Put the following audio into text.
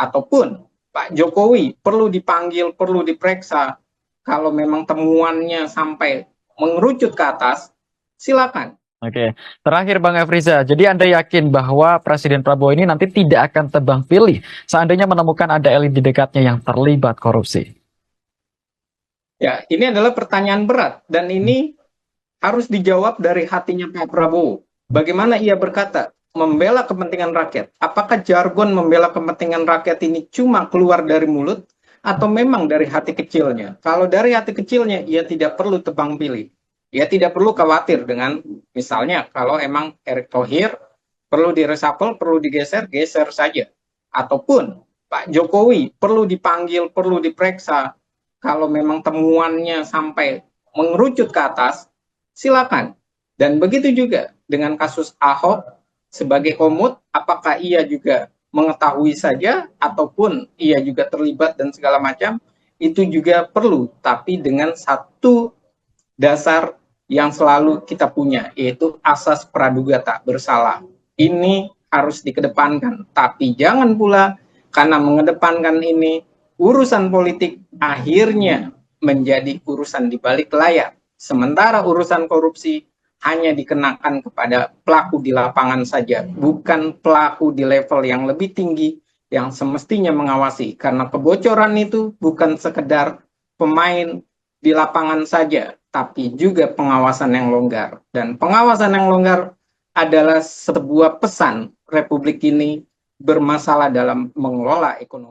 ataupun Pak Jokowi perlu dipanggil, perlu diperiksa, kalau memang temuannya sampai mengerucut ke atas, silakan. Oke, terakhir Bang Efriza, jadi Anda yakin bahwa Presiden Prabowo ini nanti tidak akan tebang pilih seandainya menemukan ada elit di dekatnya yang terlibat korupsi? Ya, ini adalah pertanyaan berat dan ini harus dijawab dari hatinya Pak Prabowo. Bagaimana ia berkata, membela kepentingan rakyat. Apakah jargon membela kepentingan rakyat ini cuma keluar dari mulut atau memang dari hati kecilnya? Kalau dari hati kecilnya, ia tidak perlu tebang pilih. Ia tidak perlu khawatir dengan, misalnya, kalau emang Erick Thohir perlu diresapel, perlu digeser, geser saja. Ataupun Pak Jokowi perlu dipanggil, perlu diperiksa, kalau memang temuannya sampai mengerucut ke atas, silakan. Dan begitu juga dengan kasus Ahok sebagai komut, apakah ia juga mengetahui saja ataupun ia juga terlibat dan segala macam, itu juga perlu, tapi dengan satu dasar yang selalu kita punya, yaitu asas praduga tak bersalah. Ini harus dikedepankan, tapi jangan pula karena mengedepankan ini, urusan politik akhirnya menjadi urusan di balik layar. Sementara urusan korupsi hanya dikenakan kepada pelaku di lapangan saja, bukan pelaku di level yang lebih tinggi yang semestinya mengawasi. Karena kebocoran itu bukan sekedar pemain di lapangan saja, tapi juga pengawasan yang longgar. Dan pengawasan yang longgar adalah sebuah pesan Republik ini bermasalah dalam mengelola ekonomi.